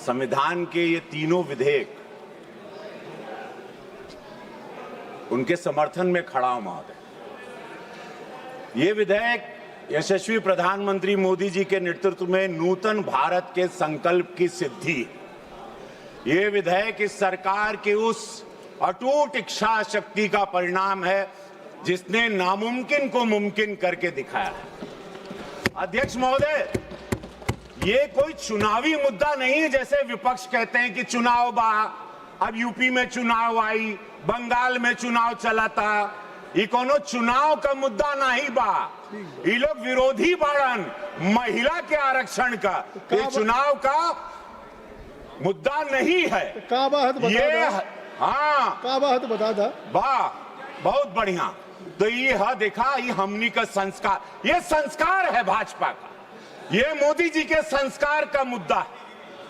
संविधान के ये तीनों विधेयक उनके समर्थन में खड़ा हूं महोदय। ये विधेयक यशस्वी प्रधानमंत्री मोदी जी के नेतृत्व में नूतन भारत के संकल्प की सिद्धि है। ये विधेयक इस सरकार की उस अटूट इच्छा शक्ति का परिणाम है जिसने नामुमकिन को मुमकिन करके दिखाया है। अध्यक्ष महोदय, ये कोई चुनावी मुद्दा नहीं है जैसे विपक्ष कहते हैं कि चुनाव बा, अब यूपी में चुनाव आई, बंगाल में चुनाव चला था। ये कोनो चुनाव का मुद्दा नहीं बा। ये लोग विरोधी बाड़न महिला के आरक्षण का, ये चुनाव का मुद्दा नहीं है। का बात बता ये हाँ का बात बता था वाह, बहुत बढ़िया। तो ये देखा, ये हमनी का संस्कार, ये संस्कार है भाजपा का, ये मोदी जी के संस्कार का मुद्दा है।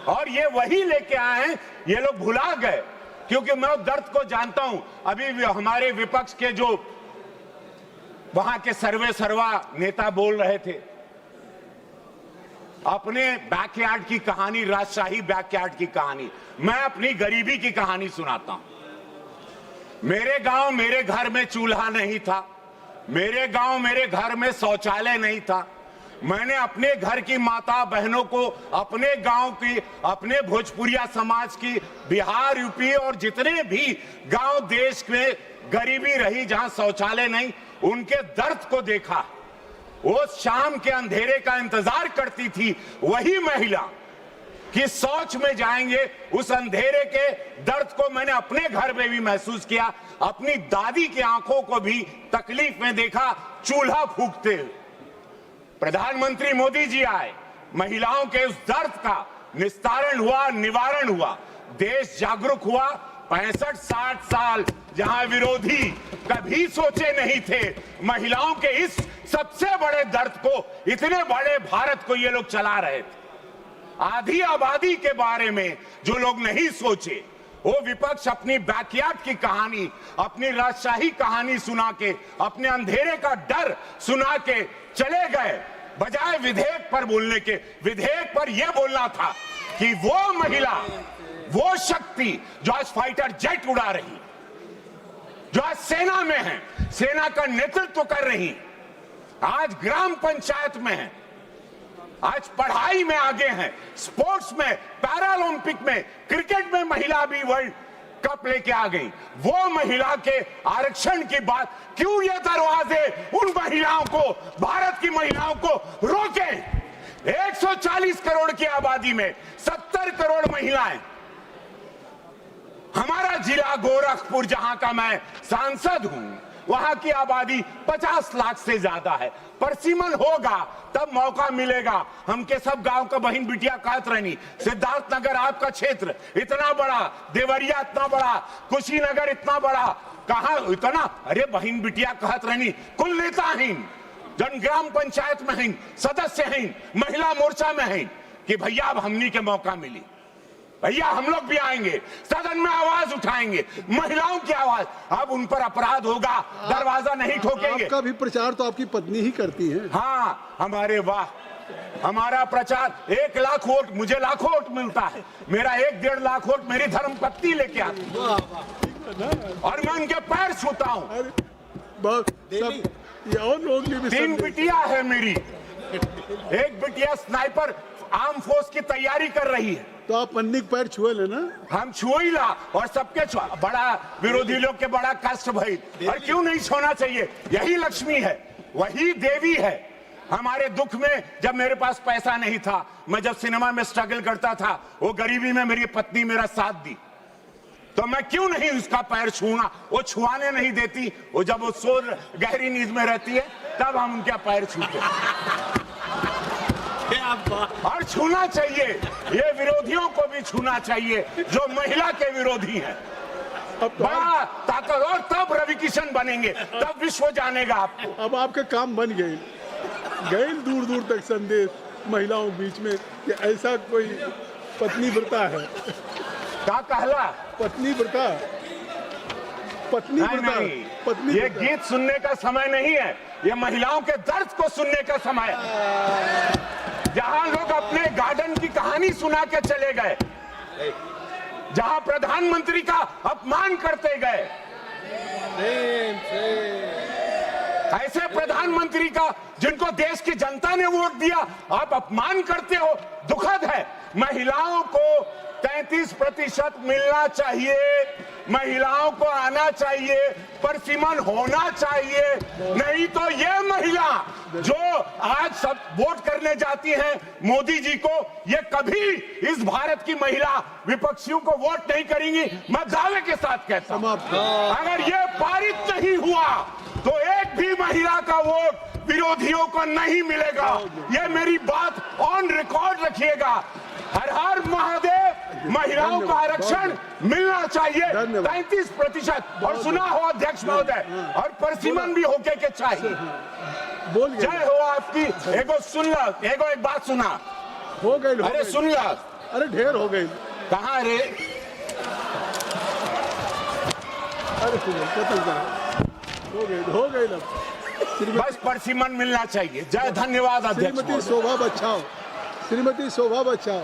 और ये वही लेके आए हैं, ये लोग भुला गए क्योंकि मैं दर्द को जानता हूं। अभी हमारे विपक्ष के जो वहां के सर्वे सर्वा नेता बोल रहे थे, अपने बैकयार्ड की कहानी, राजशाही बैकयार्ड की कहानी, मैं अपनी गरीबी की कहानी सुनाता हूं। मेरे गांव मेरे घर में चूल्हा नहीं था, मेरे गांव मेरे घर में शौचालय नहीं था। मैंने अपने घर की माता बहनों को, अपने गांव की, अपने भोजपुरिया समाज की, बिहार यूपी और जितने भी गांव देश में गरीबी रही जहां शौचालय नहीं, उनके दर्द को देखा। वो शाम के अंधेरे का इंतजार करती थी वही महिला कि शौच में जाएंगे। उस अंधेरे के दर्द को मैंने अपने घर में भी महसूस किया, अपनी दादी की आंखों को भी तकलीफ में देखा चूल्हा फूंकते हुए। प्रधानमंत्री मोदी जी आए, महिलाओं के उस दर्द का निस्तारण हुआ, निवारण हुआ, देश जागरूक हुआ। 65-60 साल जहां विरोधी कभी सोचे नहीं थे, महिलाओं के इस सबसे बड़े दर्द को, इतने बड़े भारत को ये लोग चला रहे थे। आधी आबादी के बारे में जो लोग नहीं सोचे, वो विपक्ष अपनी बैकयार्ड की कहानी, अपनी राजशाही कहानी सुना के, अपने अंधेरे का डर सुना के चले गए। बजाय विधेयक पर बोलने के, विधेयक पर यह बोलना था कि वो महिला, वो शक्ति जो आज फाइटर जेट उड़ा रही, जो आज सेना में है, सेना का नेतृत्व कर रही, आज ग्राम पंचायत में है, आज पढ़ाई में आगे हैं, स्पोर्ट्स में, पैरालंपिक में, क्रिकेट में महिला भी वर्ल्ड कप लेके आ गई। वो महिला के आरक्षण की बात, क्यों ये दरवाजे उन महिलाओं को, भारत की महिलाओं को रोके? 140 करोड़ की आबादी में 70 करोड़ महिलाएं। हमारा जिला गोरखपुर जहां का मैं सांसद हूं, वहां की आबादी 50 लाख से ज्यादा है। परसिमन होगा तब मौका मिलेगा। हम के सब गांव का बहन बिटिया कहत रहनी, सिद्धार्थनगर आपका क्षेत्र इतना बड़ा, देवरिया इतना बड़ा, कुशीनगर इतना बड़ा, कहा इतना, अरे बहन बिटिया कहत रहनी, कुल नेता हैं, जन ग्राम पंचायत में हैं, सदस्य हैं, महिला मोर्चा में हैं कि भैया अब हमनी के मौका मिली, भैया हम लोग भी आएंगे, सदन में आवाज उठाएंगे, महिलाओं की आवाज। अब उन पर अपराध होगा, दरवाजा नहीं ठोकेंगे। आपका भी प्रचार तो आपकी पत्नी ही करती है। हाँ, हमारे वाह, हमारा प्रचार 1 लाख वोट, मुझे लाखों वोट मिलता है, मेरा 1-1.5 लाख वोट मेरी धर्मपत्नी लेके आती है और मैं उनके पैर छूता हूँ। और लोग 3 बिटिया है मेरी, एक बिटिया स्नाइपर आर्म फोर्स की तैयारी कर रही है। तो आप पन्नी पैर छुए लेना। हम छुई ला और सबके बड़ा विरोधी लोग के बड़ा कष्ट भाई, और क्यों नहीं छोना चाहिए? यही लक्ष्मी है, वही देवी है। हमारे दुख में जब मेरे पास पैसा नहीं था, मैं जब सिनेमा में स्ट्रगल करता था, वो गरीबी में मेरी पत्नी मेरा साथ दी, तो मैं क्यों नहीं उसका पैर छूना? वो छुआने नहीं देती, वो जब वो सो गहरी नींद में रहती है तब हम उनके पैर छूते और छूना चाहिए। ये विरोधियों को भी छूना चाहिए जो महिला के विरोधी हैं। बड़ा ताकत, और तब रवि किशन बनेंगे, तब विश्व जानेगा आपको। अब आपके काम बन गए दूर दूर तक संदेश महिलाओं के बीच में कि ऐसा कोई पत्नी व्रता है। क्या कहला? पत्नी व्रता, पत्नी व्रता, पत्नी। ये गीत सुनने का समय नहीं है, ये महिलाओं के दर्द को सुनने का समय है। जहां लोग अपने गार्डन की कहानी सुना के चले गए, जहां प्रधानमंत्री का अपमान करते गए। ऐसे प्रधानमंत्री का जिनको देश की जनता ने वोट दिया आप अपमान करते हो, दुखद है। महिलाओं को 33% मिलना चाहिए, महिलाओं को आना चाहिए, परसिमन होना चाहिए। नहीं तो ये महिला जो आज सब वोट करने जाती हैं मोदी जी को, ये कभी इस भारत की महिला विपक्षियों को वोट नहीं करेंगी। मैं दावे के साथ कहता हूं, अगर ये पारित नहीं हुआ तो एक भी महिला का वोट विरोधियों को नहीं मिलेगा। ये मेरी बात ऑन रिकॉर्ड रखिएगा। हर हर महादेव, महिलाओं को आरक्षण मिलना चाहिए 33%। और सुना हो अध्यक्ष महोदय, और परसिमन भी होके के चाहिए। बोल जय हो आपकी। एगो सुन ला, एगो एक बात सुना। हो गई। अरे सुन ला, अरे ढेर हो गई। कहाँ रे? अरे हो गई ना। बस परसिमन मिलना चाहिए। जय, धन्यवाद अध्यक्ष। श्रीमती शोभा बचाओ, श्रीमती शोभा बचाओ।